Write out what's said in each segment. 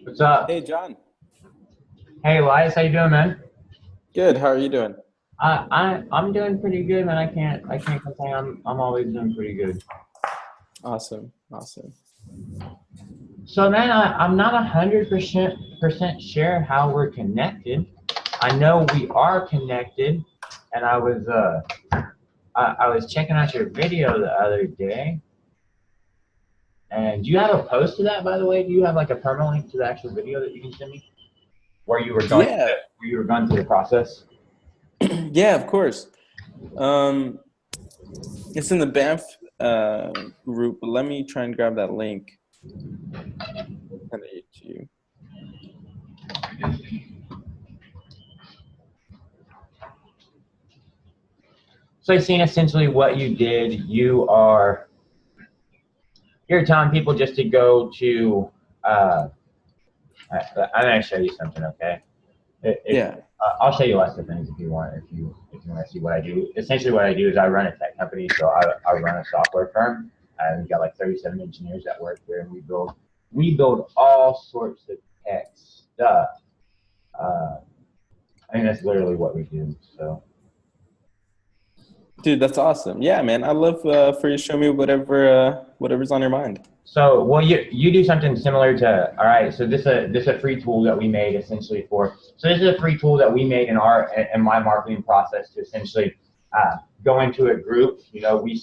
What's up? Hey, John. Hey, Elias, how you doing, man? Good. How are you doing? I'm doing pretty good, man. I can't complain. I'm always doing pretty good. Awesome. Awesome. So, man, I'm not 100% sure how we're connected. I know we are connected, and I was checking out your video the other day. And do you have a post to that, by the way? Do you have like a perma link to the actual video that you can send me? Where you were going through the process? Yeah, of course. It's in the Banff group, but let me try and grab that link. Send it to you. So I've seen essentially what you did. You're telling people just to go to, I'm going to show you something, okay? I'll show you lots of things if you want to see what I do. Essentially what I do is I run a tech company, so I run a software firm, and we've got like 37 engineers that work there, and we build all sorts of tech stuff. I mean, that's literally what we do, so. Dude, that's awesome. Yeah, man. I love for you to show me whatever's on your mind. So, well, you do something similar to, all right, so this is a free tool that we made essentially so this is a free tool that we made in my marketing process to essentially go into a group. You know, we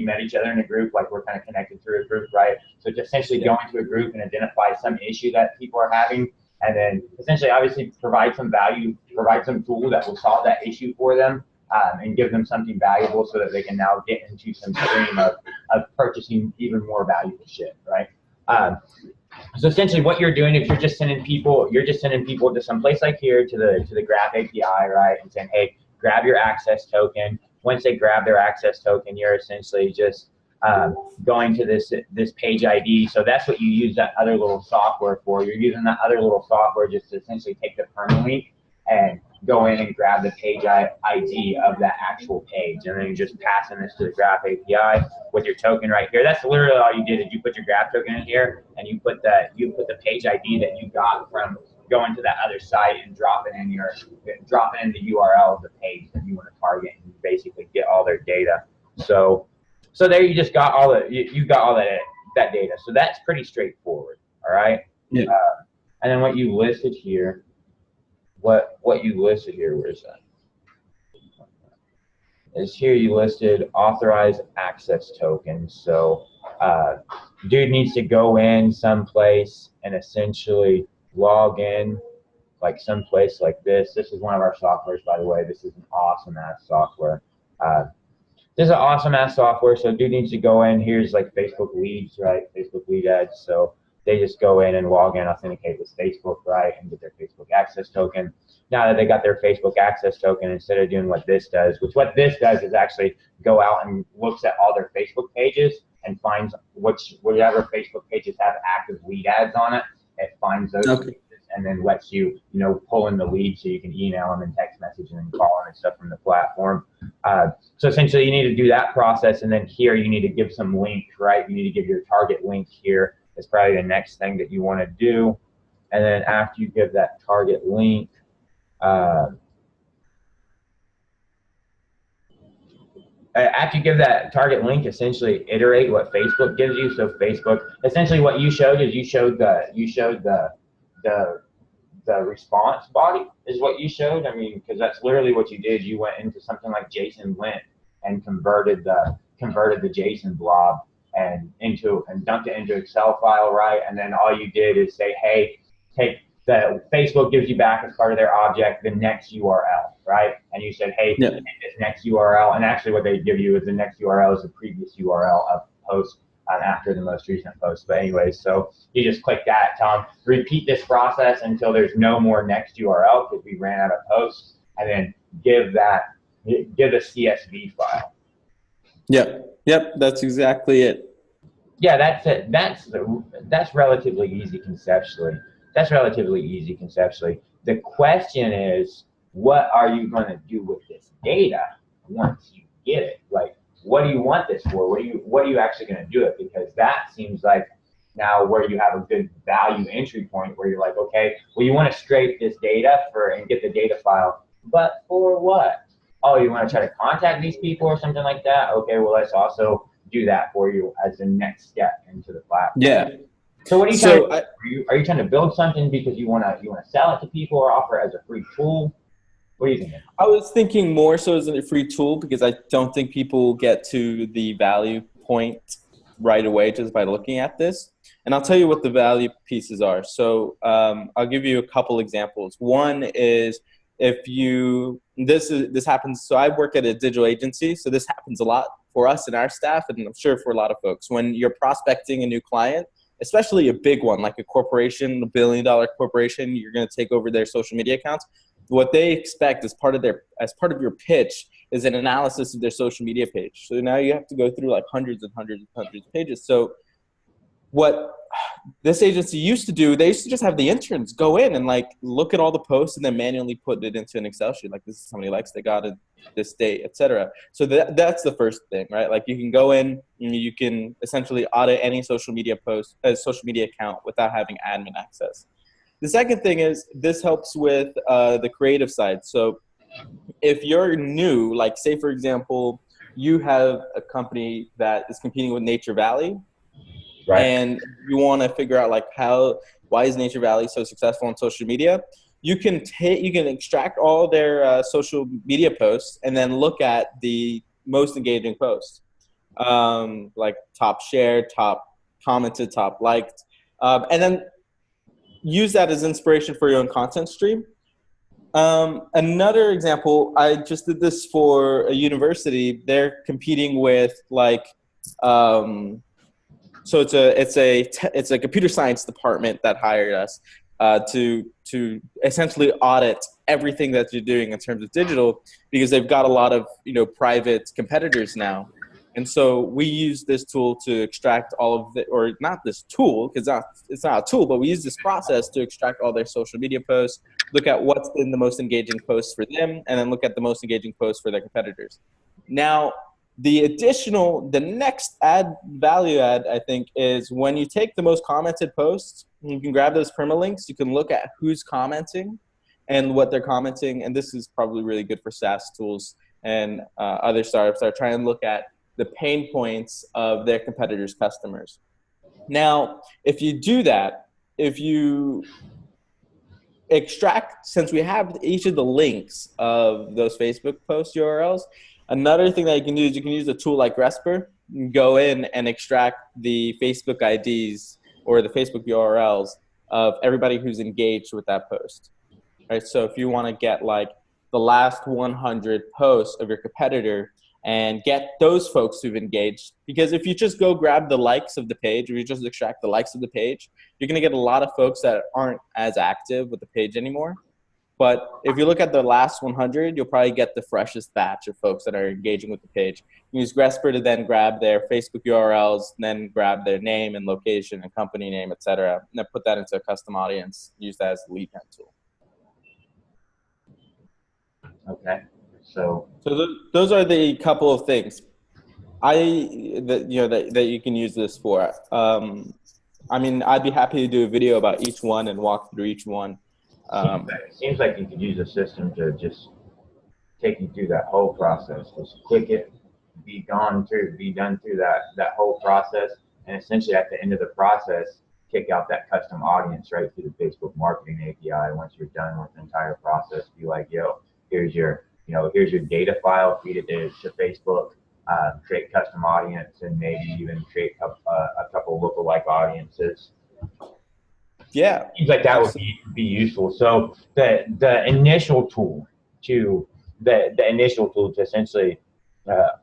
met each other in a group, like we're kind of connected through a group, right? So to essentially go into a group and identify some issue that people are having, and then essentially obviously provide some value, provide some tool that will solve that issue for them. And give them something valuable so that they can now get into some stream of purchasing even more valuable shit, right? So essentially what you're doing is you're just sending people to some place like here to the Graph API, right? And saying, hey, grab your access token. Once they grab their access token, you're essentially just going to this page ID. So that's what you use that other little software for. You're using that other little software just to essentially take the perma link and go in and grab the page ID of that actual page, and then you're just passing this to the Graph API with your token right here. That's literally all you did is you put your Graph token in here, and you put the page ID that you got from going to that other site and dropping in the URL of the page that you want to target, and you basically get all their data. So there you just got you got all that data. So that's pretty straightforward. All right. Yeah. And then what you listed here. What you listed here, where is that? Is here you listed authorized access tokens. So dude needs to go in someplace and essentially log in like someplace like this. This is one of our softwares, by the way. This is an awesome ass software. This is an awesome ass software. So dude needs to go in. Here's like Facebook leads, right? Facebook lead ads. So they just go in and log in, authenticate with Facebook, right, and get their Facebook access token. Now that they got their Facebook access token, instead of doing what this does is actually go out and looks at all their Facebook pages and finds whatever Facebook pages have active lead ads on it. It finds those pages and then lets you, pull in the lead so you can email them and text message them and call them and stuff from the platform. So essentially you need to do that process, and then here you need to give some link, right? You need to give your target link here. That's probably the next thing that you want to do. And then after you give that target link, essentially iterate what Facebook gives you. So Facebook, essentially what you showed is you showed the response body is what you showed. I mean, because that's literally what you did. You went into something like JSON lint and converted the JSON blob and dumped it into Excel file, right? And then all you did is say, hey, that Facebook gives you back as part of their object the next URL, right? And you said, hey, Yeah. this next URL, and actually what they give you is the next URL is the previous URL of the post after the most recent post. But anyways, so you just click that, tell them, repeat this process until there's no more next URL because we ran out of posts, and then give the CSV file. Yep, that's exactly it. Yeah, that's it. That's relatively easy conceptually. The question is, what are you going to do with this data once you get it? Like, what do you want this for? What are you actually going to do it? Because that seems like now where you have a good value entry point where you're like, okay, well, you want to scrape this data and get the data file, but for what? Oh, you want to try to contact these people or something like that? Okay, well, let's also do that for you as the next step into the platform. Yeah. So what are you trying to do? Are you trying to build something because you want to sell it to people or offer it as a free tool? What are you thinking? I was thinking more so as a free tool because I don't think people get to the value point right away just by looking at this. And I'll tell you what the value pieces are. So I'll give you a couple examples. One is this happens. So I work at a digital agency. So this happens a lot for us and our staff, and I'm sure for a lot of folks. When you're prospecting a new client, especially a big one like a corporation, $1 billion corporation, you're going to take over their social media accounts. What they expect as part of your pitch is an analysis of their social media page. So now you have to go through like hundreds and hundreds and hundreds of pages. So what this agency used to do, they used to just have the interns go in and like look at all the posts and then manually put it into an Excel sheet. Like, this is how many likes they got at this date, etc. So that's the first thing, right? Like, you can go in and you can essentially audit any social media social media account without having admin access. The second thing is this helps with the creative side. So if you're new, like say for example, you have a company that is competing with Nature Valley, right, and you want to figure out like why is Nature Valley so successful on social media? You can extract all their social media posts and then look at the most engaging posts, like top shared, top commented, top liked, and then use that as inspiration for your own content stream. Another example, I just did this for a university. They're competing with like, so it's a computer science department that hired us to essentially audit everything that you're doing in terms of digital, because they've got a lot of private competitors now. And so we use this tool to extract all of the, or not this tool, because it's not a tool, but we use this process to extract all their social media posts, look at what's been the most engaging posts for them, and then look at the most engaging posts for their competitors. Now, the next value add, I think, is when you take the most commented posts, you can grab those permalinks, you can look at who's commenting and what they're commenting. And this is probably really good for SaaS tools and other startups that are trying to look at the pain points of their competitors' customers. Now, if you do that, if you extract, since we have each of the links of those Facebook post URLs, another thing that you can do is you can use a tool like Gresper, go in and extract the Facebook IDs or the Facebook URLs of everybody who's engaged with that post. Right? So if you want to get like the last 100 posts of your competitor and get those folks who've engaged, because if you just go grab the likes of the page, or you just extract the likes of the page, you're going to get a lot of folks that aren't as active with the page anymore. But if you look at the last 100, you'll probably get the freshest batch of folks that are engaging with the page. You use Gresper to then grab their Facebook URLs, then grab their name and location and company name, etc., and then put that into a custom audience, use that as a lead gen tool. Okay. So those are the couple of things that you can use this for. I mean, I'd be happy to do a video about each one and walk through each one. It seems like you could use a system to just take you through that whole process. Just click it, be done through that whole process, and essentially at the end of the process, kick out that custom audience right through the Facebook marketing API. Once you're done with the entire process, be like, yo, here's your data file, feed it to Facebook, create custom audience, and maybe even create a couple lookalike audiences. Yeah, Seems like that would absolutely. be useful. So the initial tool to the initial tool to essentially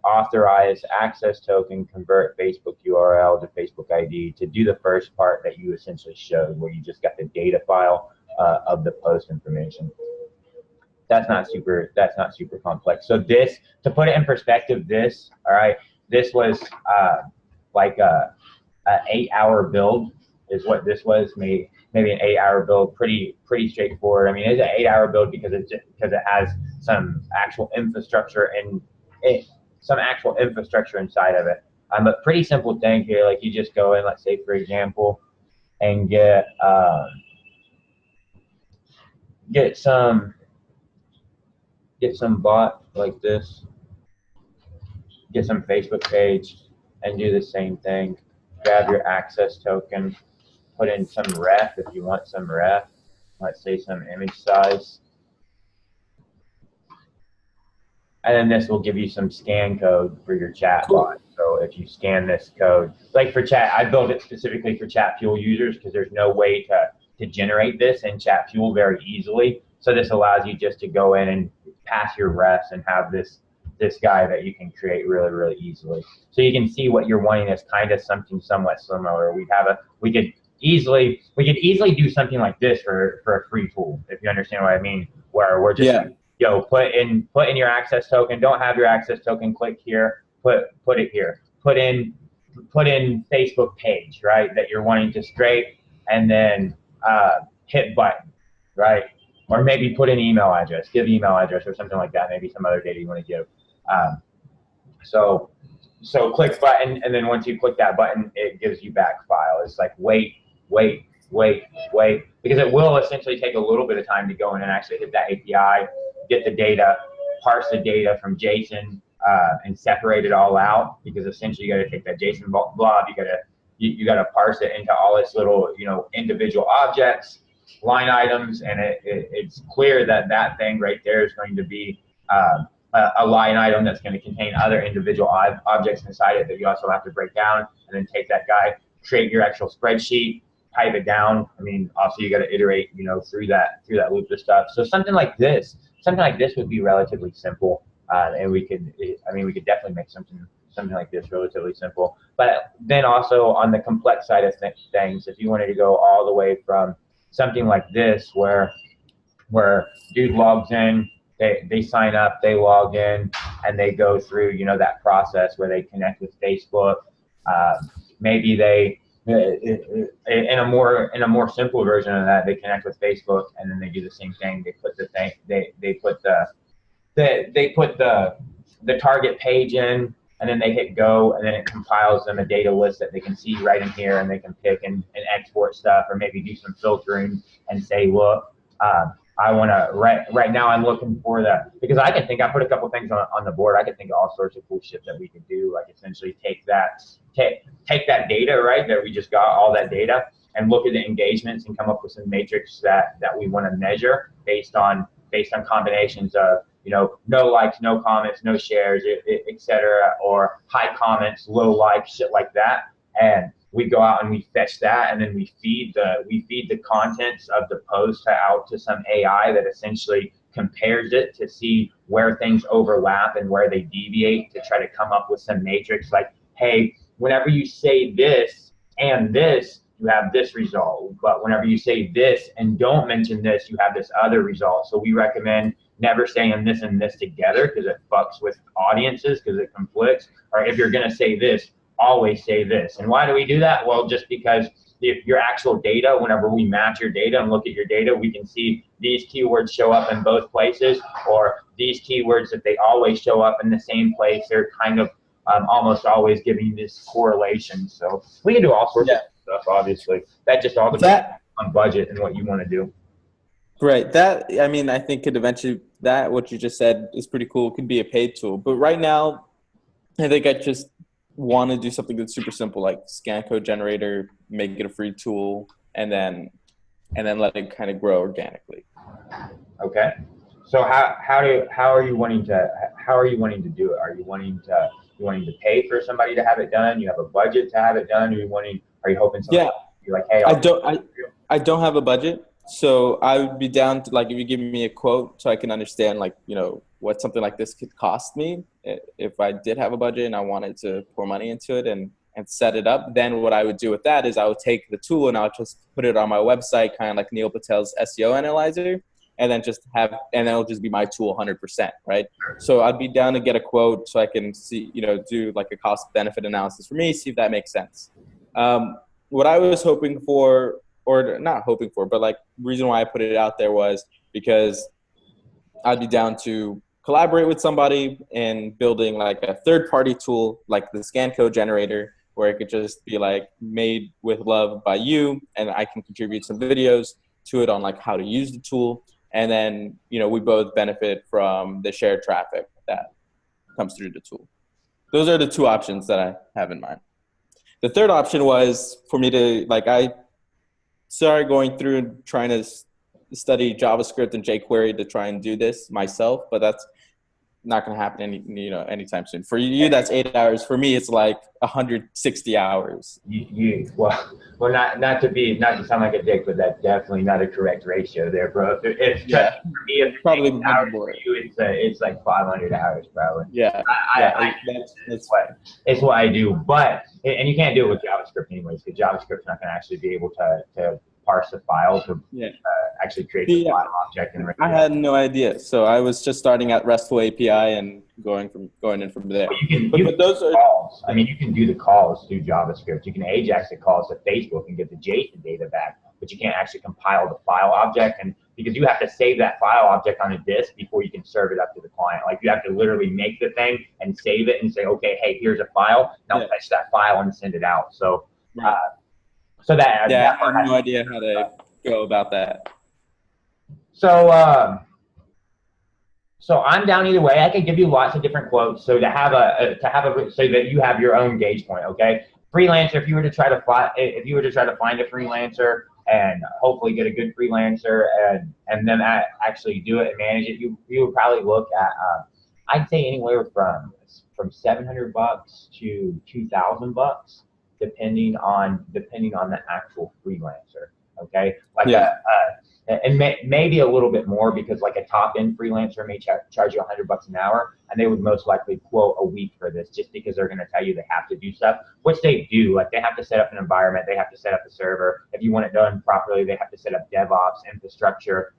authorize access token, convert Facebook URL to Facebook ID, to do the first part that you essentially showed, where you just got the data file of the post information. That's not super complex. So this, to put it in perspective, this, all right, this was like a 8-hour build is what this was. Maybe an 8-hour build, pretty straightforward. I mean, it's an 8-hour build because it has some actual infrastructure and some actual infrastructure inside of it. A pretty simple thing here. Like, you just go in, let's say for example, and get some bot like this, get some Facebook page, and do the same thing. Grab your access token, put in some ref if you want some ref, let's say some image size. And then this will give you some scan code for your chat bot. So if you scan this code, like for chat, I built it specifically for Chat Fuel users because there's no way to generate this in Chat Fuel very easily. So this allows you just to go in and pass your refs and have this guy that you can create really easily. So you can see what you're wanting is kind of something somewhat similar. We could easily do something like this for a free tool, if you understand what I mean, where we're just put in your access token. Don't have your access token, click here, put it here. Put in Facebook page, right, that you're wanting to scrape, and then hit button, right? Or maybe put an email address, give email address or something like that, maybe some other data you want to give. So click button, and then once you click that button, it gives you back file. It's like wait, because it will essentially take a little bit of time to go in and actually hit that API, get the data, parse the data from JSON, and separate it all out. Because essentially you got to take that JSON blob, you got to parse it into all its little individual objects, line items, and it's clear that thing right there is going to be a line item that's going to contain other individual objects inside it that you also have to break down, and then take that guy, create your actual spreadsheet, type it down. I mean, also you got to iterate, through that loop of stuff. So something like this would be relatively simple, and we could definitely make something like this relatively simple. But then also on the complex side of things, if you wanted to go all the way from something like this, where dude logs in, they sign up, they log in, and they go through that process where they connect with Facebook. Maybe they in a more simple version of that, they connect with Facebook, and then they do the same thing. They put the target page in, and then they hit go, and then it compiles them a data list that they can see right in here, and they can pick and export stuff, or maybe do some filtering and say, look, I want to right now I'm looking for that, because I put a couple things on the board. I could think of all sorts of cool shit that we could do, like essentially take that data, right, that we just got, all that data, and look at the engagements and come up with some matrix that we want to measure based on combinations of no likes, no comments, no shares, etc., or high comments, low likes, shit like that. And we go out and we fetch that, and then we feed the contents of the post out to some AI that essentially compares it to see where things overlap and where they deviate, to try to come up with some matrix like, hey, whenever you say this and this, you have this result. But whenever you say this and don't mention this, you have this other result. So we recommend never saying this and this together, because it fucks with audiences, because it conflicts. Or if you're going to say this, always say this. And why do we do that? Well, just because if your actual data, whenever we match your data and look at your data, we can see these keywords show up in both places, or these keywords, if they always show up in the same place, they're kind of almost always giving this correlation. So we can do all sorts of stuff, obviously. That just all depends on budget and what you want to do. Right. I think could eventually, what you just said is pretty cool. It could be a paid tool. But right now, I think I just want to do something that's super simple, like scan code generator, make it a free tool, and then let it kind of grow organically. Okay. So how are you wanting to do it? Are you wanting to pay for somebody to have it done? You have a budget to have it done? Are you hoping somebody be like, hey, I don't have a budget, so I would be down to, like, if you give me a quote so I can understand, like, what something like this could cost me. If I did have a budget and I wanted to pour money into it and set it up, then what I would do with that is I would take the tool and I'll just put it on my website, kind of like Neil Patel's SEO analyzer, and then it'll just be my tool 100%, right? So I'd be down to get a quote so I can see, do like a cost benefit analysis for me, see if that makes sense. What I was hoping for, or not hoping for, but like reason why I put it out there was because I'd be down to collaborate with somebody in building like a third-party tool, like the scan code generator, where it could just be like made with love by you, and I can contribute some videos to it on like how to use the tool. And then, we both benefit from the shared traffic that comes through the tool. Those are the two options that I have in mind. The third option was for me to, I started going through and trying to study JavaScript and jQuery to try and do this myself, but that's not going to happen anytime soon. For you, that's 8 hours. For me, it's like 160 hours. Well, not to sound like a dick, but that's definitely not a correct ratio there, bro. It's for me, if probably hours more. For you, it's like 500 hours, probably. Yeah, it's what I do, but and you can't do it with JavaScript anyways, because JavaScript's not going to actually be able to parse the file to actually create the file object. I had no idea, so I was just starting at RESTful API and going in from there. But those are calls. I mean, you can do the calls through JavaScript. You can AJAX the calls to Facebook and get the JSON data back, but you can't actually compile the file object, and because you have to save that file object on a disk before you can serve it up to the client. Like, you have to literally make the thing and save it and say, okay, hey, here's a file. Now fetch that file and send it out. So, I have no idea how to go about that. So, so I'm down either way. I could give you lots of different quotes. So so that you have your own gauge point. Okay, freelancer. If you were to try to find a freelancer and hopefully get a good freelancer and then actually do it and manage it, you would probably look at I'd say anywhere from $700 to $2,000, depending on the actual freelancer. Okay, and maybe a little bit more, because like a top end freelancer may charge you $100 an hour, and they would most likely quote a week for this, just because they're going to tell you they have to do stuff, which they do. Like, they have to set up an environment, they have to set up a server. If you want it done properly, they have to set up DevOps, infrastructure,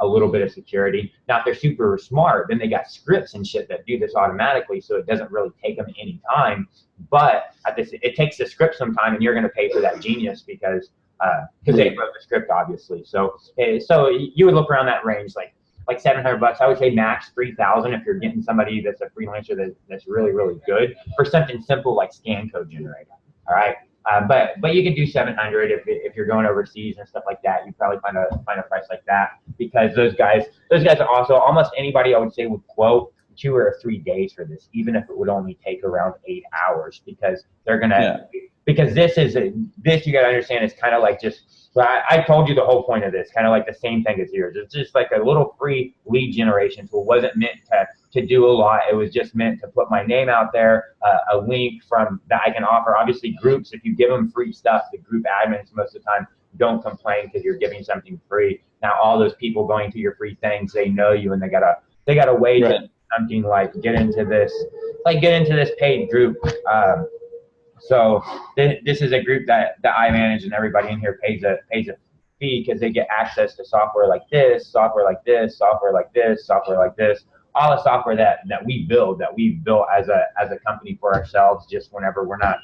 a little bit of security. Now, if they're super smart, then they got scripts and shit that do this automatically, so it doesn't really take them any time. But it takes the script some time, and you're going to pay for that genius because they wrote the script, obviously. So you would look around that range, like $700. I would say max 3,000 if you're getting somebody that's a freelancer that's really, really good for something simple like scan code generator. All right. But you can do 700 if you're going overseas and stuff like that. You probably find a price like that, because those guys are also, almost anybody I would say would quote 2 or 3 days for this, even if it would only take around 8 hours, because they're gonna because this you gotta understand, is kind of like just, I told you the whole point of this, kind of like the same thing as yours. It's just like a little free lead generation tool. It wasn't meant to do a lot. It was just meant to put my name out there, a link from that I can offer. Obviously, groups, if you give them free stuff, the group admins most of the time don't complain because you're giving something free. Now, all those people going to your free things, they know you, and they gotta wait to something like get into this paid group. So this is a group that I manage, and everybody in here pays a fee because they get access to software like this, software like this, software like this, software like this, all the software that we've built as a company for ourselves, just whenever we're not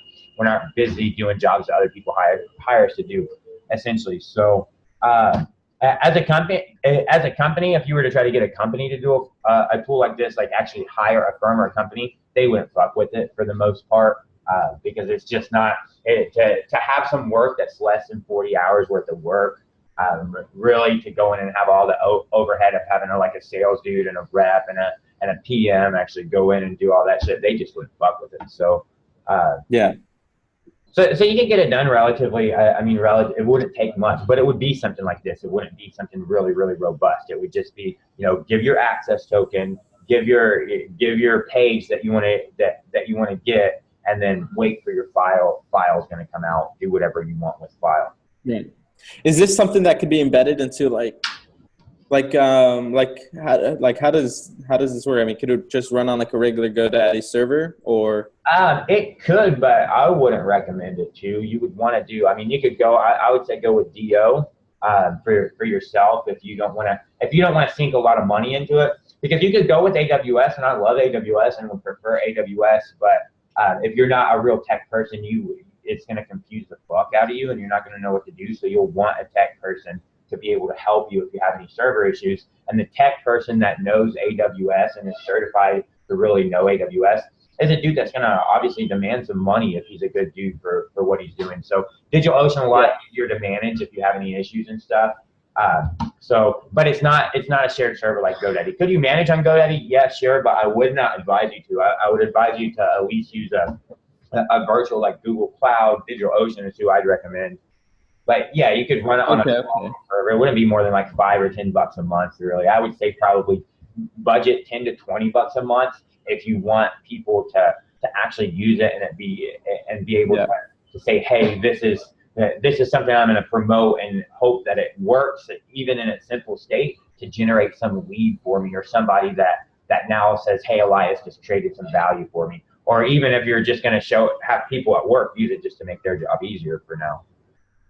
busy doing jobs that other people hire us to do, essentially. So as a company, if you were to try to get a company to do a tool like this, like actually hire a firm or a company, they wouldn't fuck with it for the most part. Because it's just not to have some work that's less than 40 hours worth of work, really to go in and have all the overhead of having a sales dude and a rep and a PM actually go in and do all that shit. They just wouldn't fuck with it. So So you can get it done relatively. It wouldn't take much, but it would be something like this. It wouldn't be something really, really robust. It would just be, give your access token, give your page that you want to get, and then wait for your file. File's going to come out. Do whatever you want with file. Yeah. Is this something that could be embedded into how does this work? I mean, could it just run on like a regular GoDaddy server or? It could, but I wouldn't recommend it to. You would want to do. I mean, you could go. I would say go with Do for yourself if you don't want to sink a lot of money into it. Because you could go with AWS, and I love AWS and would prefer AWS. But if you're not a real tech person, it's going to confuse the fuck out of you, and you're not going to know what to do. So you'll want a tech person to be able to help you if you have any server issues. And the tech person that knows AWS and is certified to really know AWS is a dude that's going to obviously demand some money if he's a good dude for what he's doing. So DigitalOcean a lot easier to manage if you have any issues and stuff. But it's not a shared server like GoDaddy. Could you manage on GoDaddy? Yeah, sure, but I would not advise you to. I would advise you to at least use a virtual like Google Cloud. DigitalOcean is who I'd recommend. But yeah, you could run it on a server. It wouldn't be more than like $5 or $10 a month, really. I would say probably budget $10 to $20 a month if you want people to actually use it and be able to say, hey, this is something I'm going to promote and hope that it works, even in its simple state, to generate some lead for me, or somebody that now says, hey, Elias just traded some value for me. Or even if you're just going to have people at work use it just to make their job easier for now.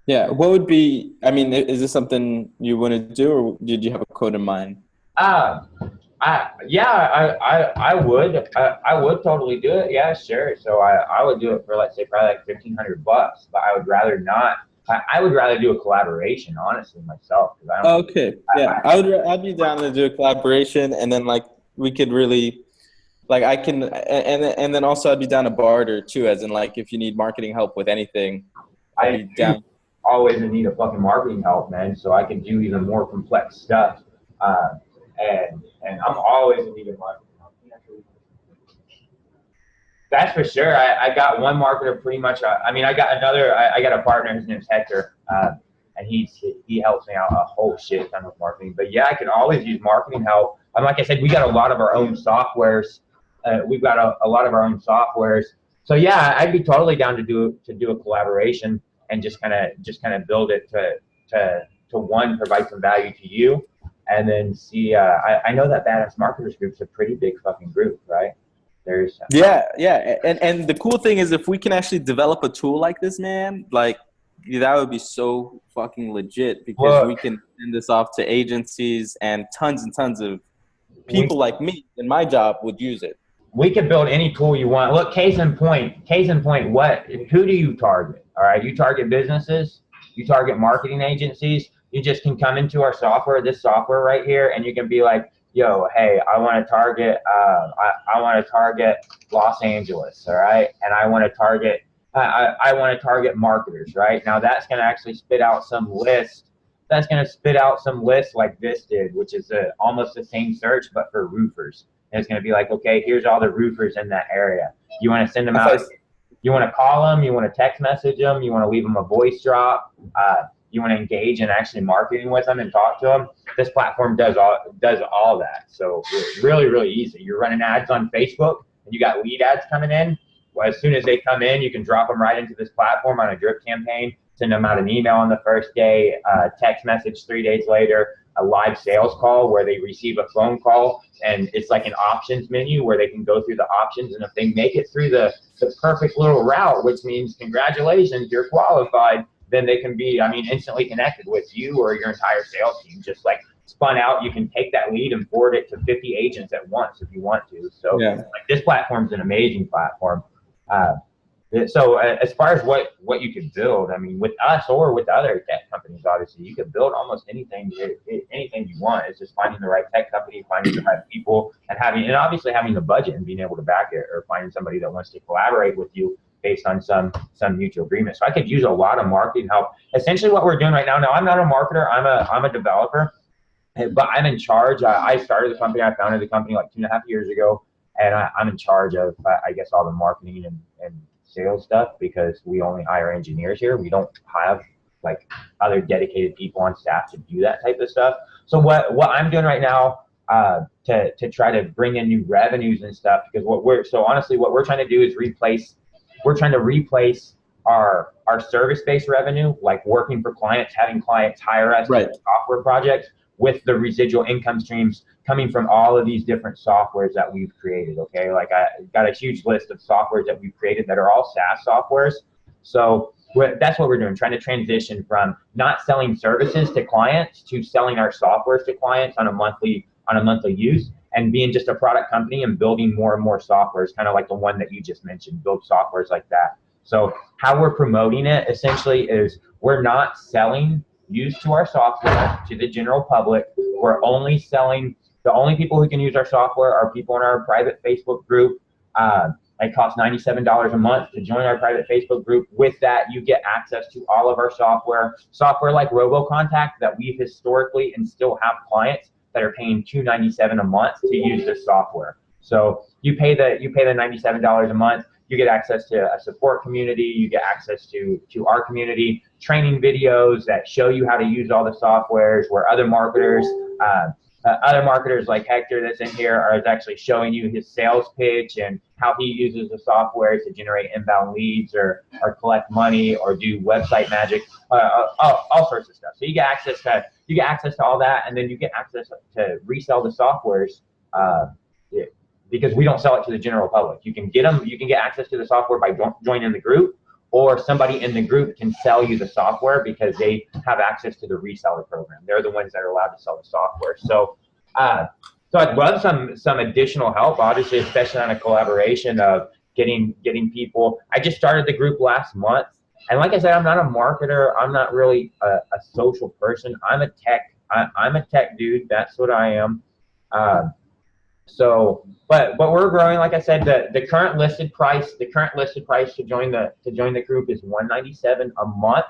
Yeah. What would be, I mean, is this something you want to do, or did you have a code in mind? I would. I would totally do it. Yeah, sure. So I would do it for, let's say, probably like $1,500, but I would rather not. I would rather do a collaboration, honestly, myself. Okay. Yeah. I'd be down to do a collaboration, and then like we could really, like I can, and then also I'd be down to barter too, as in like if you need marketing help with anything, I'd be down. Always in need of fucking marketing help, man. So I can do even more complex stuff. And I'm always in need of marketing help. That's for sure. I got one marketer pretty much. I got a partner. His name's Hector, and he helps me out a whole shit ton with marketing. But yeah, I could always use marketing help. Like I said, we got a lot of our own softwares. We've got a lot of our own softwares. So yeah, I'd be totally down to do a collaboration and just kind of build it to one, provide some value to you. And then see, I know that Badass Marketers Group's a pretty big fucking group, right? And the cool thing is, if we can actually develop a tool like this, man, like that would be so fucking legit, because we can send this off to agencies, and tons of people like me in my job would use it. We could build any tool you want. Look, case in point, who do you target? All right, you target businesses, you target marketing agencies. You just can come into our software, this software right here, and you can be like, yo, hey, I want to target, I want to target Los Angeles, all right? And I want to target marketers, right? Now that's going to actually spit out some list. That's going to spit out some lists like this did, which is almost the same search, but for roofers. And it's going to be like, okay, here's all the roofers in that area. You want to send them out. You want to call them. You want to text message them. You want to leave them a voice drop. You want to engage in actually marketing with them and talk to them. This platform does all that. So it's really, really easy. You're running ads on Facebook and you got lead ads coming in. Well, as soon as they come in, you can drop them right into this platform on a drip campaign, send them out an email on the first day, text message 3 days later, a live sales call where they receive a phone call, and it's like an options menu where they can go through the options, and if they make it through the perfect little route, which means congratulations, you're qualified, then they can be, instantly connected with you or your entire sales team, just like spun out. You can take that lead and forward it to 50 agents at once if you want to. So like, this platform's an amazing platform. So as far as what you could build, with us or with other tech companies, obviously, you could build almost anything you want. It's just finding the right tech company, finding the right people, and obviously having the budget and being able to back it, or finding somebody that wants to collaborate with you based on some mutual agreement. So I could use a lot of marketing help. Essentially what we're doing right now, I'm not a marketer, I'm a developer, but I'm in charge. I started the company, I founded the company like 2.5 years ago, and I'm in charge of, I guess, all the marketing and sales stuff, because we only hire engineers here. We don't have like other dedicated people on staff to do that type of stuff. So what I'm doing right now to try to bring in new revenues and stuff, because what we're trying to do is replace our service-based revenue, like working for clients, having clients hire us Right. for software projects, with the residual income streams coming from all of these different softwares that we've created. Okay, like I got a huge list of softwares that we've created that are all SaaS softwares. So that's what we're doing, trying to transition from not selling services to clients to selling our softwares to clients on a monthly use, and being just a product company and building more and more softwares, kind of like the one that you just mentioned, build softwares like that. So how we're promoting it essentially is we're not selling use to our software to the general public. We're only selling, the only people who can use our software are people in our private Facebook group. It costs $97 a month to join our private Facebook group. With that, you get access to all of our software like RoboContact that we've historically and still have clients that are paying $297 a month to use this software. So you pay the $97 a month. You get access to a support community. You get access to our community, training videos that show you how to use all the softwares, where other marketers like Hector that's in here are actually showing you his sales pitch and how he uses the software to generate inbound leads or collect money or do website magic, all sorts of stuff. So you get access to all that, and then you get access to resell the softwares. Because we don't sell it to the general public. You can get access to the software by joining the group, or somebody in the group can sell you the software because they have access to the reseller program. They're the ones that are allowed to sell the software. So I'd love some additional help, obviously, especially on a collaboration of getting people. I just started the group last month, and like I said, I'm not a marketer. I'm not really a social person. I'm a tech dude. That's what I am. So, but we're growing. Like I said, the current listed price to join the group is $197 a month,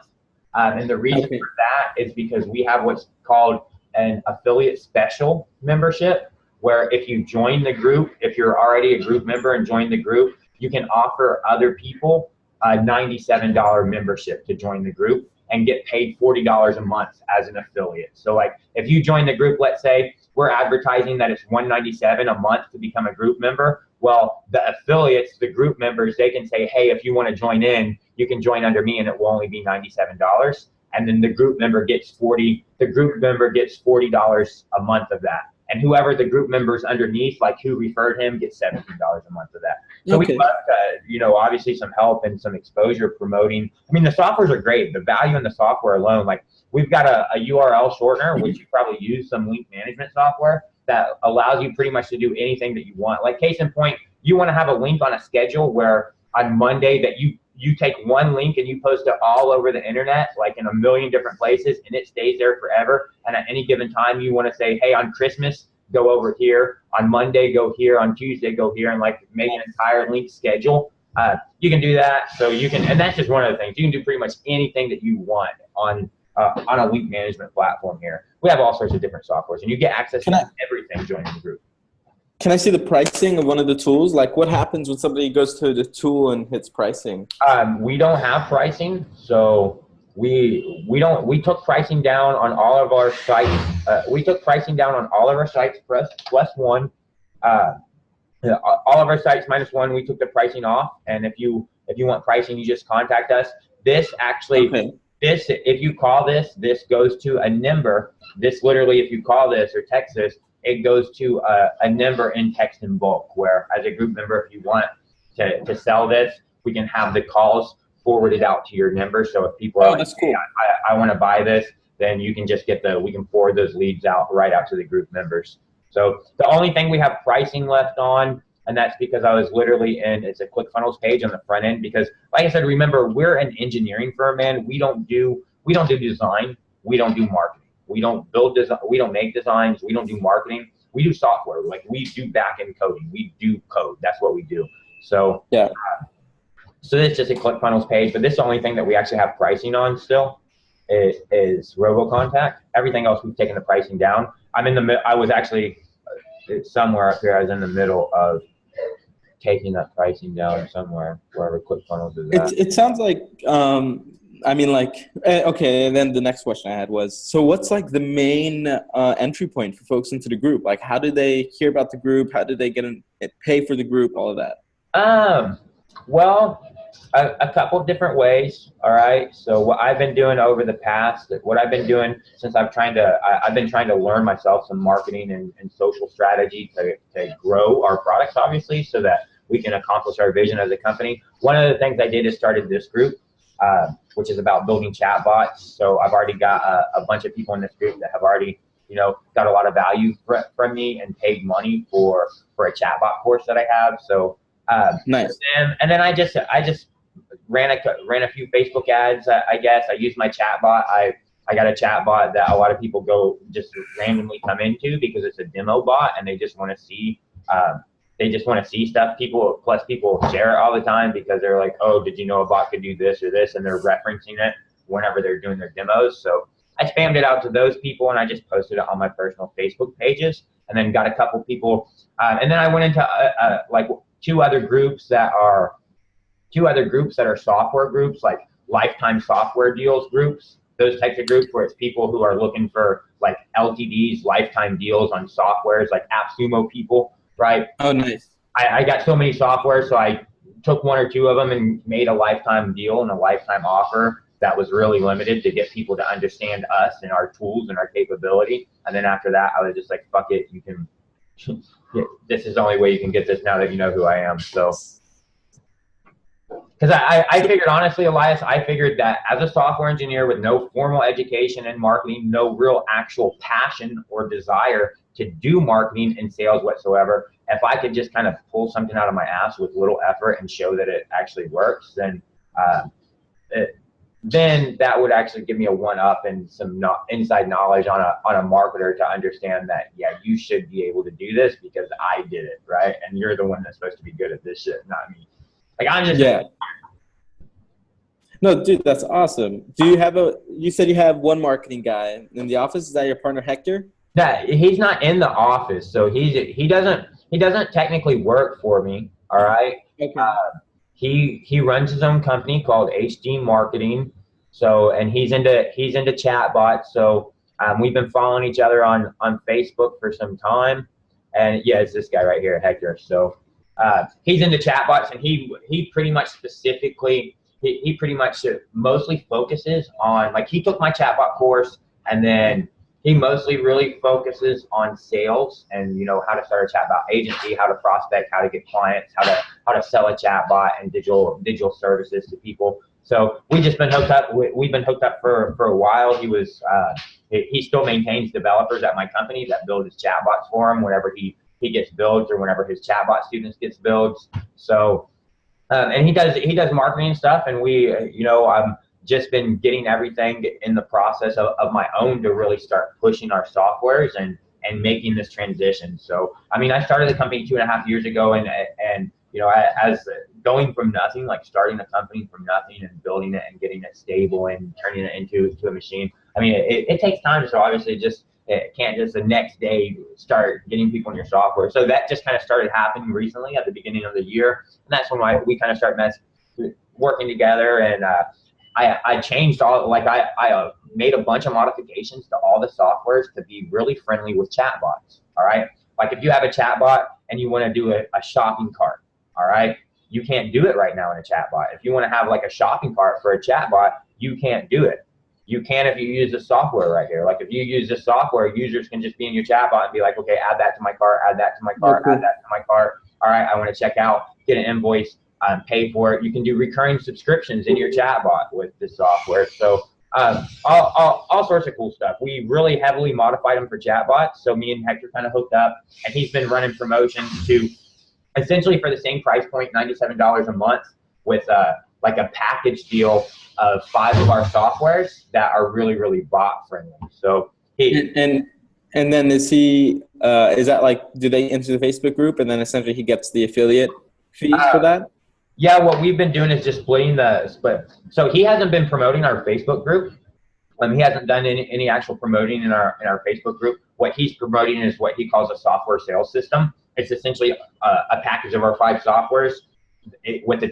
and the reason for that is because we have what's called an affiliate special membership, where if you join the group, if you're already a group member and join the group, you can offer other people a $97 membership to join the group and get paid $40 a month as an affiliate. So like if you join the group, let's say we're advertising that it's $197 a month to become a group member. Well, the affiliates, the group members, they can say, hey, if you want to join in, you can join under me and it will only be $97. And then the group member gets $40 a month of that. And whoever the group members underneath, like who referred him, gets $17 a month of that. So we got, obviously some help and some exposure promoting. I mean, the softwares are great. The value in the software alone, like we've got a URL shortener, which you probably use some link management software that allows you pretty much to do anything that you want. Like case in point, you want to have a link on a schedule where on Monday that you take one link and you post it all over the internet, like in a million different places, and it stays there forever. And at any given time, you want to say, hey, on Christmas, go over here. On Monday, go here. On Tuesday, go here, and like make an entire link schedule. You can do that. So you can, and that's just one of the things. You can do pretty much anything that you want on a link management platform here. We have all sorts of different softwares, and you get access to everything joining the group. Can I see the pricing of one of the tools? Like what happens when somebody goes to the tool and hits pricing? We don't have pricing, so we took pricing down on all of our sites. We took pricing down on all of our sites plus one. All of our sites minus one, we took the pricing off. And if you want pricing, you just contact us. This actually, if you call this goes to a number. This literally, if you call this or text this, it goes to a number in text in bulk, where as a group member, if you want to sell this, we can have the calls forwarded out to your number. So if people are like, that's cool. Hey, I want to buy this, then you can just we can forward those leads right out to the group members. So the only thing we have pricing left on, and that's because I was literally it's a ClickFunnels page on the front end, because like I said, remember, we're an engineering firm, man. We don't do design. We don't do marketing. We don't build design. We don't make designs. We don't do marketing. We do software. Like we do back-end coding. We do code. That's what we do. So yeah. So this is just a ClickFunnels page, but this is the only thing that we actually have pricing on still is RoboContact. Everything else we've taken the pricing down. I was actually somewhere up here. I was in the middle of taking that pricing down somewhere, wherever ClickFunnels is at. It sounds like, okay, and then the next question I had was, so what's like the main entry point for folks into the group? Like, how do they hear about the group? How do they pay for the group? All of that? Well, a couple of different ways. All right. So what I've been doing over the past, what I've been doing since I've been trying to learn myself some marketing and social strategy to grow our products, obviously, so that we can accomplish our vision as a company. One of the things I did is started this group, which is about building chatbots. So I've already got a bunch of people in this group that have already, got a lot of value from me and paid money for a chatbot course that I have. So Nice. and then I just ran a few Facebook ads. I guess I used my chatbot. I got a chatbot that a lot of people go just randomly come into because it's a demo bot and they just want to see stuff. People share it all the time because they're like, oh, did you know a bot could do this or this, and they're referencing it whenever they're doing their demos. So I spammed it out to those people and I just posted it on my personal Facebook pages, and then got a couple people, and then I went into like two other groups that are software groups, like lifetime software deals groups, those types of groups where it's people who are looking for like LTDs, lifetime deals on softwares, like AppSumo people, right? Oh, nice. I got so many software, so I took one or two of them and made a lifetime deal and a lifetime offer that was really limited to get people to understand us and our tools and our capability. And then after that, I was just like, fuck it, you can, this is the only way you can get this now that you know who I am. So, because I figured, honestly, Elias, I figured that as a software engineer with no formal education in marketing, no real actual passion or desire to do marketing and sales whatsoever, if I could just kind of pull something out of my ass with little effort and show that it actually works, then that would actually give me a one-up and some inside knowledge on a marketer to understand that, yeah, you should be able to do this because I did it, right? And you're the one that's supposed to be good at this shit, not me. Like, I'm just... Yeah. No, dude, that's awesome. You said you have one marketing guy in the office. Is that your partner, Hector? No, he's not in the office, so he doesn't technically work for me. All right. Okay. He runs his own company called HD Marketing. So, and he's into chatbots. So we've been following each other on Facebook for some time. And yeah, it's this guy right here, Hector. So he's into chatbots, and he pretty much specifically he pretty much mostly focuses on, like, he took my chatbot course, and then he mostly really focuses on sales and, how to start a chatbot agency, how to prospect, how to get clients, how to sell a chatbot and digital services to people. So we've just been hooked up. We've been hooked up for a while. He still maintains developers at my company that build his chatbots for him whenever he gets builds or whenever his chatbot students gets builds. So, and he does marketing stuff, and I'm just been getting everything in the process of my own to really start pushing our softwares and making this transition. So, I mean, I started the company 2.5 years ago, and as going from nothing, like starting a company from nothing and building it and getting it stable and turning it into a machine. I mean, it takes time. So obviously it can't just the next day start getting people in your software. So that just kind of started happening recently at the beginning of the year. And that's when we kind of start working together. And I changed I made a bunch of modifications to all the softwares to be really friendly with chatbots. All right. Like, if you have a chatbot and you want to do a shopping cart, all right, you can't do it right now in a chatbot. If you want to have like a shopping cart for a chatbot, you can't do it. You can if you use the software right here. Like, if you use this software, users can just be in your chatbot and be like, okay, add that to my cart, add that to my cart, add that to my cart. All right, I want to check out, get an invoice, pay for it. You can do recurring subscriptions in your chatbot with this software. So all sorts of cool stuff. We really heavily modified them for chatbots. So me and Hector kind of hooked up, and he's been running promotions to essentially for the same price point, $97 a month, with like a package deal of 5 of our softwares that are really, really bot friendly. So and then is that like, do they enter the Facebook group and then essentially he gets the affiliate fees for that? Yeah, what we've been doing is just splitting the split. So he hasn't been promoting our Facebook group. He hasn't done any actual promoting in our Facebook group. What he's promoting is what he calls a software sales system. It's essentially a package of our 5 softwares with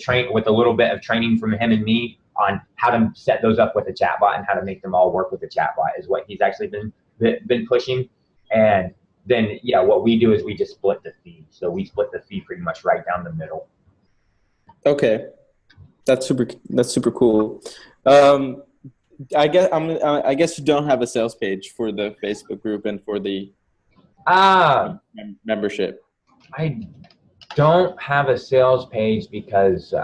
a little bit of training from him and me on how to set those up with a chatbot and how to make them all work with a chatbot is what he's actually been pushing. And then, yeah, what we do is we just split the fee. So we split the fee pretty much right down the middle. Okay. That's super cool. I guess you don't have a sales page for the Facebook group and for the membership. I don't have a sales page because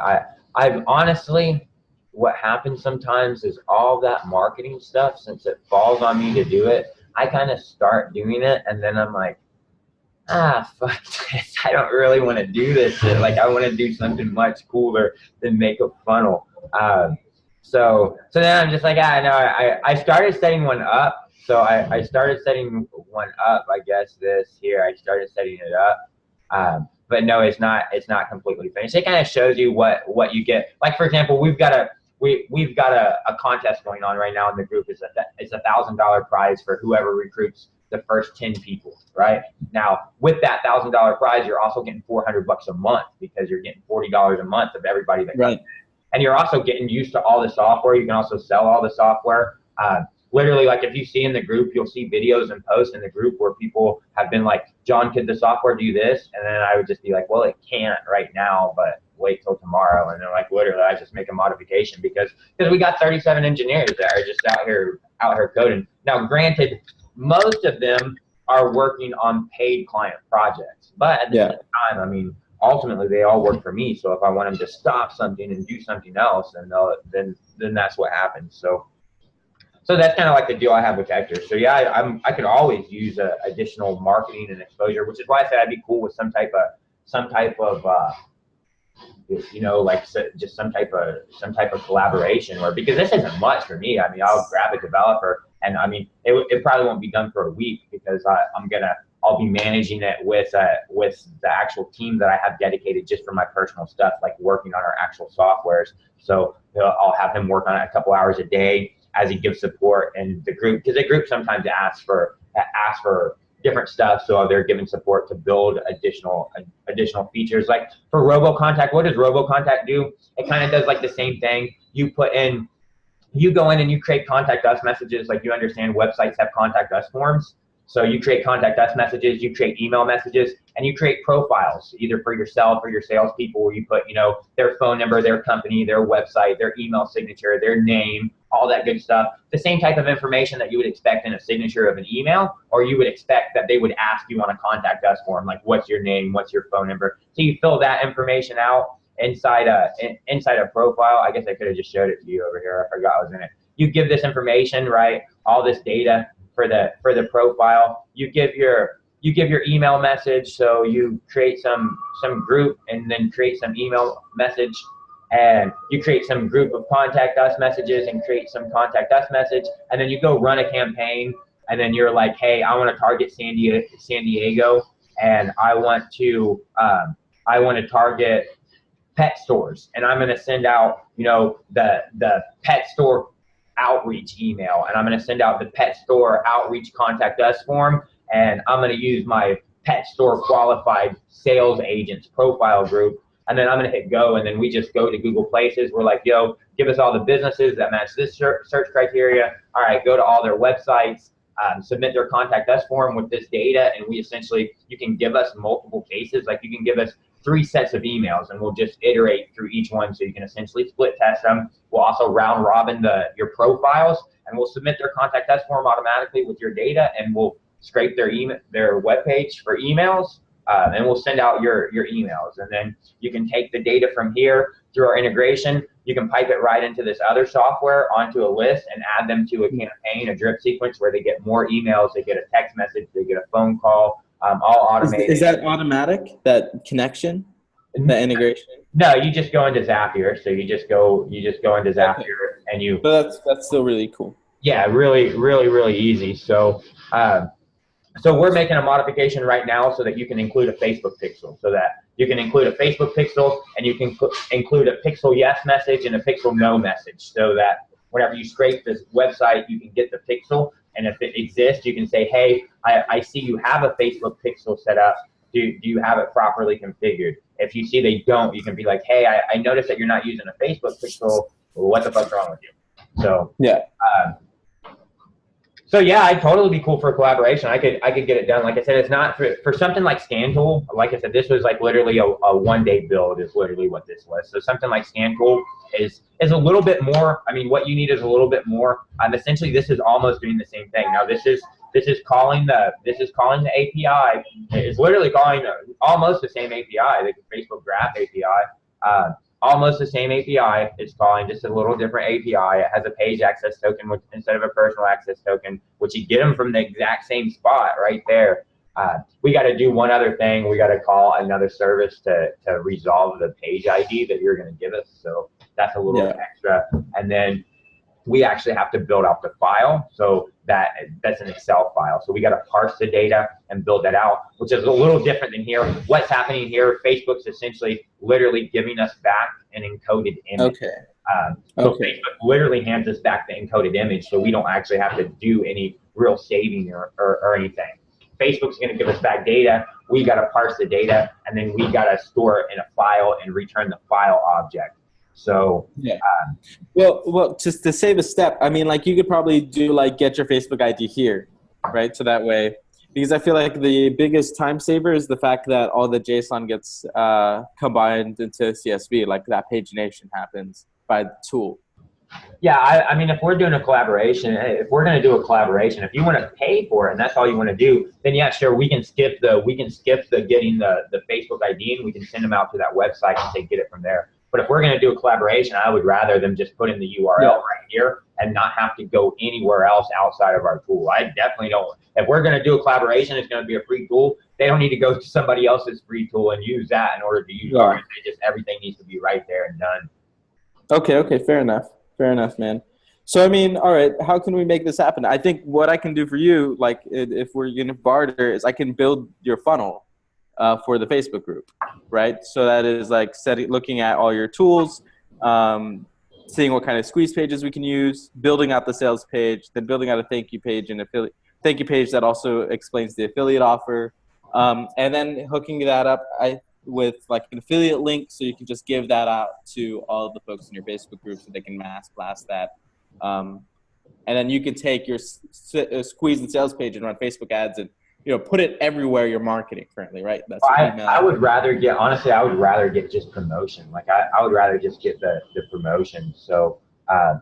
I've honestly, what happens sometimes is all that marketing stuff, since it falls on me to do it, I kind of start doing it and then I'm like, fuck this. I don't really want to do this shit. Like, I want to do something much cooler than make a funnel. So then I'm just like, no, I started setting one up. So I started setting one up, I guess this here, I started setting it up. But no, it's not completely finished. It kind of shows you what you get. Like, for example, we've got a contest going on right now in the group. It's $1,000 prize for whoever recruits the first 10 people, right? Now, with that $1,000 prize, you're also getting $400 a month because you're getting $40 a month of everybody that comes in. And you're also getting used to all the software. You can also sell all the software. Literally, like, if you see in the group, you'll see videos and posts in the group where people have been like, John, could the software do this? And then I would just be like, well, it can't right now, but wait till tomorrow. And they're like, literally, I just make a modification because we got 37 engineers that are just out here coding. Now, granted, most of them are working on paid client projects, but at the same time, I mean, ultimately they all work for me. So if I want them to stop something and do something else, then that's what happens. So that's kind of like the deal I have with Hector. So yeah, I could always use additional marketing and exposure, which is why I said I'd be cool with some type of like just some type of collaboration, or because this isn't much for me. I mean, I'll grab a developer, and I mean, it probably won't be done for a week because I'll be managing it with the actual team that I have dedicated just for my personal stuff, like working on our actual softwares. So I'll have him work on it a couple hours a day as he gives support, and the group, because the group sometimes asks for different stuff, so they're giving support to build additional features. Like for RoboContact, what does RoboContact do? It kind of does like the same thing. You go in and you create contact us messages. Like, you understand websites have contact us forms. So you create contact us messages, you create email messages, and you create profiles either for yourself or your salespeople, where you put, their phone number, their company, their website, their email signature, their name, all that good stuff. The same type of information that you would expect in a signature of an email, or you would expect that they would ask you on a contact us form, like, what's your name, what's your phone number. So you fill that information out inside a profile. I guess I could have just showed it to you over here. I forgot I was in it. You give this information, right? All this data for the profile. You give your email message, so you create some group and then create some email message, and you create some group of contact us messages and create some contact us message, and then you go run a campaign, and then you're like, hey, I want to target San Diego, and I want to target pet stores, and I'm going to send out the pet store outreach email, and I'm going to send out the pet store outreach contact us form, and I'm going to use my pet store qualified sales agents profile group, and then I'm going to hit go, and then we just go to Google Places. We're like, yo, give us all the businesses that match this search criteria. All right, go to all their websites, submit their contact us form with this data, and you can give us multiple cases. Like, you can give us 3 sets of emails, and we'll just iterate through each one, so you can essentially split test them. We'll also round robin your profiles, and we'll submit their contact us form automatically with your data, and we'll scrape their web page for emails, and we'll send out your emails. And then you can take the data from here through our integration. You can pipe it right into this other software onto a list and add them to a campaign, a drip sequence, where they get more emails, they get a text message, they get a phone call, all automated. Is that automatic, that connection, that integration? No, you just go into Zapier. So you just go into Zapier, and you. But that's still really cool. Yeah, really, really, really easy. So we're making a modification right now so that you can include a Facebook pixel, so that you can include a Facebook pixel, and you can include a pixel yes message and a pixel no message, so that whenever you scrape this website, you can get the pixel. And if it exists, you can say, hey, I see you have a Facebook pixel set up. Do you have it properly configured? If you see they don't, you can be like, hey, I noticed that you're not using a Facebook pixel. What the fuck's wrong with you? So yeah. So yeah, I'd totally be cool for a collaboration. I could get it done. Like I said, it's not for something like ScanTool. Like I said, this was like literally a 1 day build is literally what this was. So something like ScanTool is a little bit more. I mean, what you need is a little bit more. Essentially, this is almost doing the same thing. Now this is calling the API. It's literally calling almost the same API, the Facebook Graph API. Almost the same API. It's calling just a little different API. It has a page access token instead of a personal access token, which you get them from the exact same spot right there. We got to do one other thing. We got to call another service to resolve the page ID that you're going to give us. So that's a little extra. And then we actually have to build out the file. So that's an Excel file. So we got to parse the data and build that out, which is a little different than here. What's happening here, Facebook's essentially literally giving us back an encoded image. Okay. So Facebook literally hands us back the encoded image, so we don't actually have to do any real saving or anything. Facebook's going to give us back data. We got to parse the data, and then we got to store it in a file and return the file object. So yeah. Well, just to save a step, I mean, like you could probably do like get your Facebook ID here, right? So that way, because I feel like the biggest time saver is the fact that all the JSON gets combined into CSV, like that pagination happens by the tool. Yeah, I mean, if we're doing a collaboration, if we're going to do a collaboration, if you want to pay for it and that's all you want to do, then yeah, sure, we can skip the getting the Facebook ID and we can send them out to that website and say get it from there. But if we're going to do a collaboration, I would rather them just put in the URL right here and not have to go anywhere else outside of our tool. I definitely don't. If we're going to do a collaboration, it's going to be a free tool. They don't need to go to somebody else's free tool and use that in order to use ours. Everything needs to be right there and done. Okay, fair enough. Fair enough, man. So, I mean, all right, how can we make this happen? I think what I can do for you, like if we're going to barter, is I can build your funnel for the Facebook group, right? So that is like looking at all your tools, seeing what kind of squeeze pages we can use, building out the sales page, then building out a thank you page and affiliate thank you page that also explains the affiliate offer, and then hooking that up with like an affiliate link, so you can just give that out to all of the folks in your Facebook group so they can mass blast that. And then you can take your squeeze and sales page and run Facebook ads and put it everywhere you're marketing currently, right? That's I would rather get, honestly, I would rather get just promotion. Like I would rather just get the promotion. So I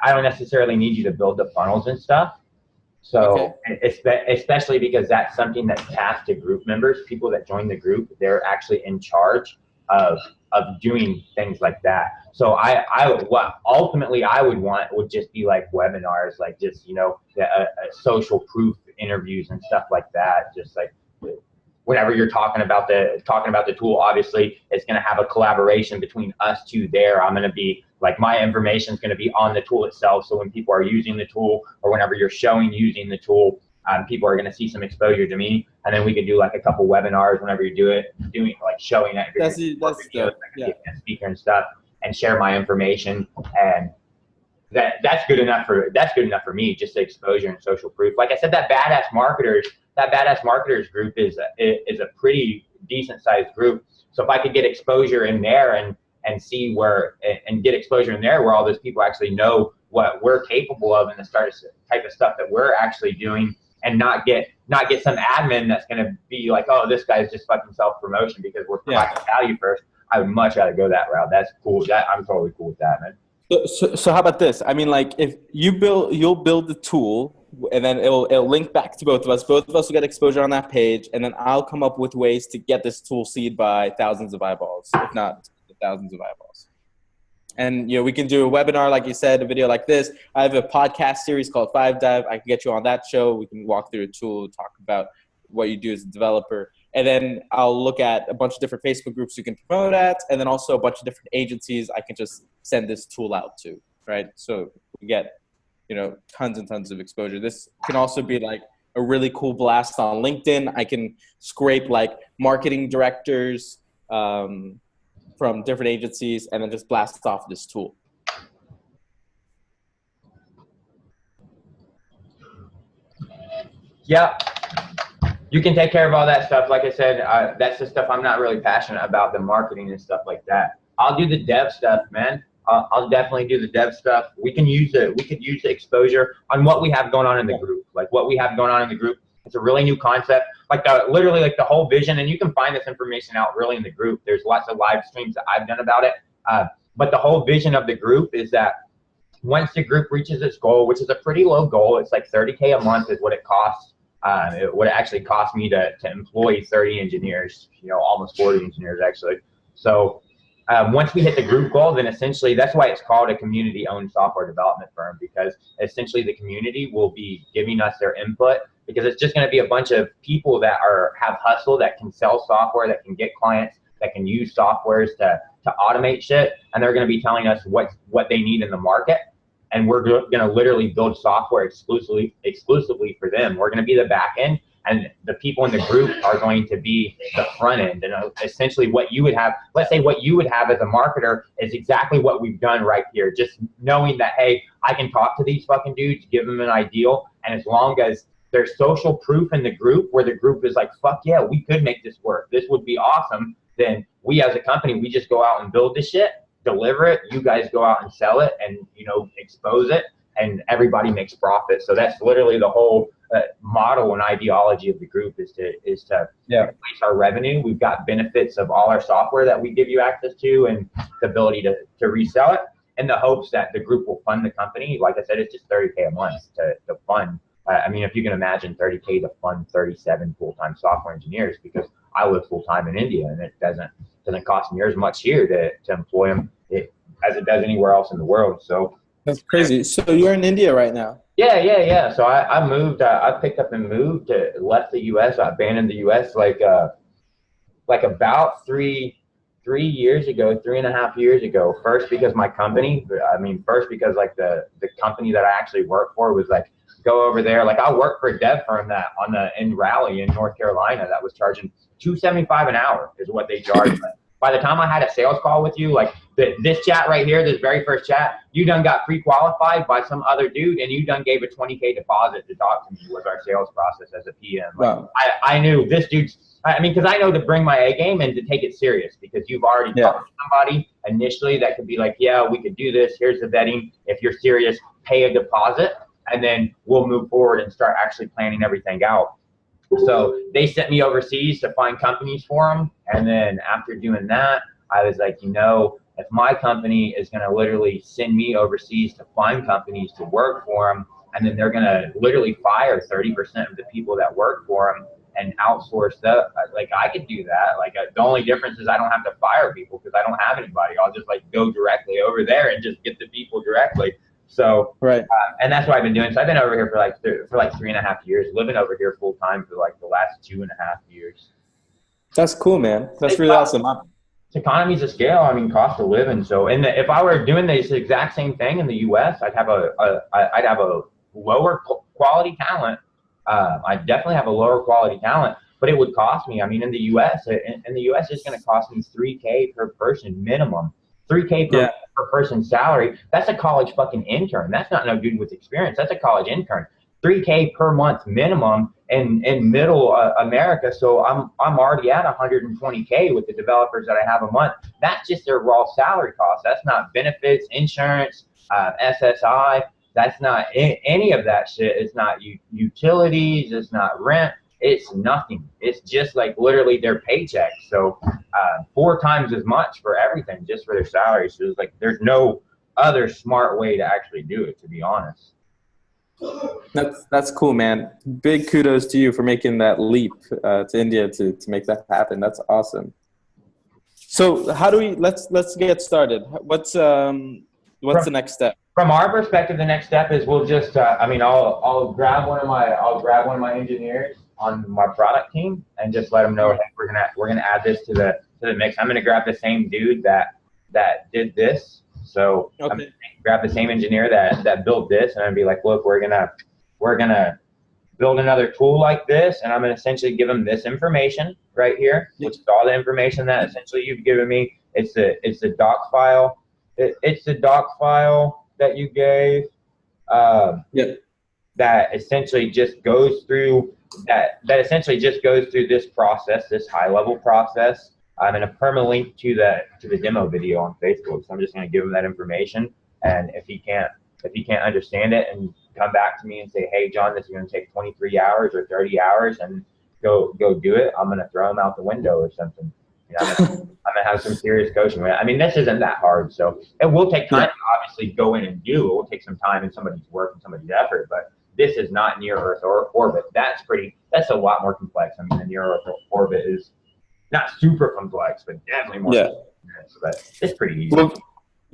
don't necessarily need you to build the funnels and stuff. So especially because that's something that's tasked to group members, people that join the group, they're actually in charge of doing things like that. So what ultimately I would want would just be like webinars, like just, social proof interviews and stuff like that. Just like whenever you're talking about the tool, obviously it's going to have a collaboration between us two there. I'm going to be like, my information is going to be on the tool itself. So when people are using the tool or whenever you're showing using the tool, people are going to see some exposure to me. And then we could do like a couple webinars whenever you doing like showing that that's videos, a speaker and stuff, and share my information. And that's good enough for me, just the exposure and social proof. Like I said, that badass marketers group is a pretty decent sized group. So if I could get exposure in there and see and get exposure in there where all those people actually know what we're capable of and the type of stuff that we're actually doing, and not get some admin that's going to be like, oh, this guy's just fucking self-promotion because we're providing value first. I would much rather go that route. That's cool. I'm totally cool with that, man. So how about this? I mean, like if you'll build the tool and then it'll link back to both of us. Both of us will get exposure on that page, and then I'll come up with ways to get this tool seen by thousands of eyeballs, if not thousands of eyeballs. And we can do a webinar, like you said, a video like this. I have a podcast series called 5 Dive. I can get you on that show. We can walk through a tool, talk about what you do as a developer. And then I'll look at a bunch of different Facebook groups you can promote at, and then also a bunch of different agencies I can just send this tool out to, right? So we get, tons and tons of exposure. This can also be like a really cool blast on LinkedIn. I can scrape like marketing directors from different agencies and then just blast off this tool. Yeah. You can take care of all that stuff. Like I said, that's the stuff I'm not really passionate about, the marketing and stuff like that. I'll do the dev stuff, man. I'll definitely do the dev stuff. We can use it. We could use the exposure on what we have going on in the group. Like what we have going on in the group. It's a really new concept. Like literally like the whole vision, and you can find this information out really in the group. There's lots of live streams that I've done about it. But the whole vision of the group is that once the group reaches its goal, which is a pretty low goal, it's like 30K a month is what it costs. It would actually cost me to employ 30 engineers, almost 40 engineers actually. So once we hit the group goal, then essentially that's why it's called a community-owned software development firm, because essentially the community will be giving us their input, because it's just going to be a bunch of people that have hustle, that can sell software, that can get clients, that can use softwares to automate shit, and they're going to be telling us what they need in the market. And we're going to literally build software exclusively for them. We're going to be the back end, and the people in the group are going to be the front end. And essentially what you would have, let's say what you would have as a marketer is exactly what we've done right here. Just knowing that, hey, I can talk to these fucking dudes, give them an ideal, and as long as there's social proof in the group where the group is like, fuck yeah, we could make this work, this would be awesome, then we as a company, we just go out and build this shit, deliver it, you guys go out and sell it and expose it, and everybody makes profit. So that's literally the whole model and ideology of the group is to increase our revenue. We've got benefits of all our software that we give you access to, and the ability to resell it, in the hopes that the group will fund the company. Like I said, it's just 30K a month to fund. I mean, if you can imagine 30K to fund 37 full-time software engineers, because I live full-time in India, and it doesn't cost me as much here to employ them as it does anywhere else in the world. So that's crazy. So you're in India right now? Yeah. So I moved. I picked up and moved. Left the U.S. I abandoned the U.S. like about 3.5 years ago. First because my company. First because like the company that I actually work for was like, go over there. Like I worked for a dev firm that in Raleigh in North Carolina that was charging $275 an hour is what they charged. By the time I had a sales call with you, like this chat right here, this very first chat, you done got pre-qualified by some other dude, and you done gave a 20K deposit to talk to me. Was our sales process as a PM. Like, wow. I knew this dude's, because I know to bring my A game and to take it serious, because you've already talked to somebody initially that could be like, yeah, we could do this. Here's the vetting. If you're serious, pay a deposit, and then we'll move forward and start actually planning everything out. So they sent me overseas to find companies for them. And then after doing that, I was like, if my company is going to literally send me overseas to find companies to work for them, and then they're going to literally fire 30% of the people that work for them and outsource that, like I could do that. Like the only difference is I don't have to fire people because I don't have anybody. I'll just like go directly over there and just get the people directly. So, right. And that's what I've been doing. So I've been over here for like 3.5 years, living over here full time for like the last 2.5 years. That's cool, man. That's really awesome. It's economies of scale. Cost of living. So, if I were doing this exact same thing in the U.S., I'd have a lower quality talent. I'd definitely have a lower quality talent, but it would cost me. In the U.S., it's going to cost me $3K per person minimum. $3K per person salary. That's a college fucking intern. That's not no dude with experience. That's a college intern. $3K per month minimum in middle America. So I'm already at $120K with the developers that I have a month. That's just their raw salary cost. That's not benefits, insurance, SSI. That's not any of that shit. It's not utilities. It's not rent. It's nothing. It's just like literally their paycheck. So 4 times as much for everything, just for their salary. So it's like there's no other smart way to actually do it, to be honest. That's cool, man. Big kudos to you for making that leap to India to make that happen. That's awesome. So how do we let's get started? What's the next step? From our perspective, the next step is we'll just I'll grab one of my engineers on my product team and just let them know, hey, we're gonna add this to the mix. I'm gonna grab the same dude that did this. So I'm gonna grab the same engineer that built this, and I'd be like, look, we're gonna build another tool like this, and I'm gonna essentially give them this information right here, which is all the information that essentially you've given me. It's the doc file. It's the doc file that you gave. That essentially just goes through this process, this high level process. and a permalink to the demo video on Facebook. So I'm just going to give him that information, and if he can't understand it and come back to me and say, hey John, this is going to take 23 hours or 30 hours, and go do it, I'm going to throw him out the window or something. You know, I'm gonna have some serious coaching. I mean, this isn't that hard, so it will take time to obviously go in and do. It will take some time and somebody's work and somebody's effort, but this is not near Earth orbit. That's a lot more complex. I mean, the near Earth orbit is not super complex, but definitely more complex. But it's pretty easy. Well,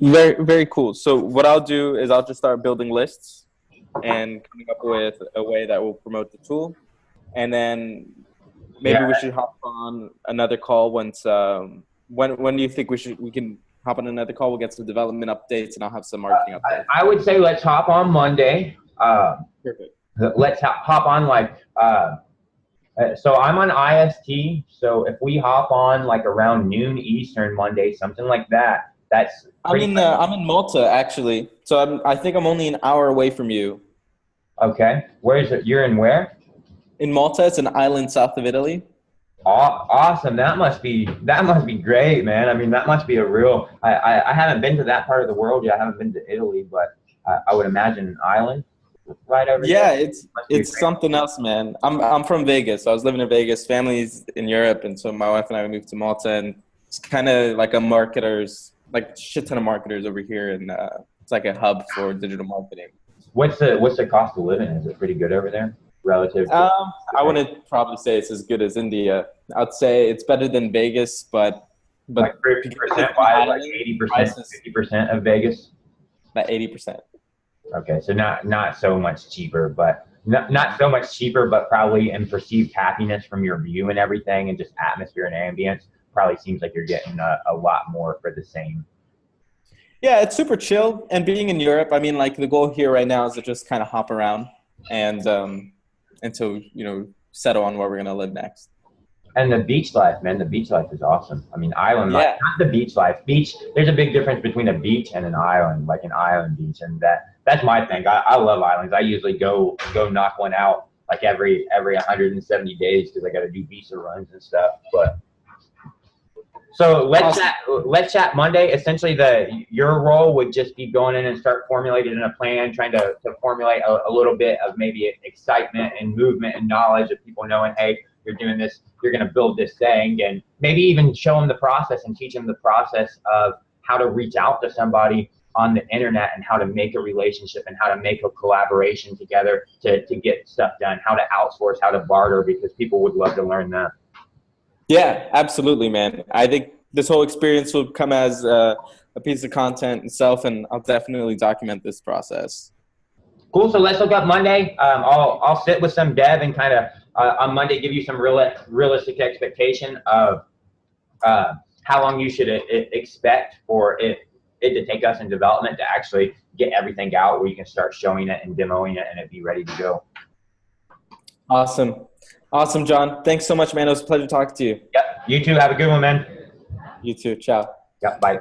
very, very cool. So what I'll do is I'll just start building lists and coming up with a way that will promote the tool, and then maybe we should hop on another call once. When do you think we can hop on another call? We'll get some development updates, and I'll have some marketing updates. I would say let's hop on Monday. Perfect. Let's hop on so I'm on IST. So if we hop on like around noon Eastern Monday, something like that. I'm in Malta actually. So I think I'm only an hour away from you. Okay. Where is it? You're in where? In Malta. It's an island south of Italy. Awesome. That must be great, man. I mean, that must be a real, I haven't been to that part of the world yet. I haven't been to Italy, but I would imagine an island right over there. Yeah, it's something else, man. I'm from Vegas. So I was living in Vegas. Family's in Europe, and so my wife and I moved to Malta, and it's kind of like like shit ton of marketers over here, and it's like a hub for digital marketing. What's the cost of living? Is it pretty good over there relative to I wouldn't probably say it's as good as India. I'd say it's better than Vegas, but like 50%, why like 80%, 50% of Vegas? About 80%. Okay, so not so much cheaper, but not so much cheaper, but probably in perceived happiness from your view and everything, and just atmosphere and ambience, probably seems like you're getting a lot more for the same. Yeah, it's super chill. And being in Europe, I mean, like the goal here right now is to just kind of hop around and until settle on where we're gonna live next. And the beach life, man, the beach life is awesome. I mean, island life, not the beach life. Beach, there's a big difference between a beach and an island, like an island beach, and that's my thing. I love islands. I usually go knock one out like every 170 days because I got to do visa runs and stuff. But so let's chat Monday. Essentially, your role would just be going in and start formulating a plan, trying to formulate a little bit of maybe excitement and movement and knowledge of people knowing, hey, you're doing this, you're going to build this thing, and maybe even show them the process and teach them the process of how to reach out to somebody on the internet and how to make a relationship and how to make a collaboration together to get stuff done, how to outsource, how to barter, because people would love to learn that. Yeah, absolutely, man. I think this whole experience will come as a piece of content itself, and I'll definitely document this process. Cool. So let's look up Monday. I'll sit with some dev and kind of on Monday give you some realistic expectation of how long you should expect for it to take us in development to actually get everything out where you can start showing it and demoing it and it be ready to go. Awesome, John. Thanks so much, man. It was a pleasure talking to you. Yep. You too. Have a good one, man. You too. Ciao. Yep. Bye.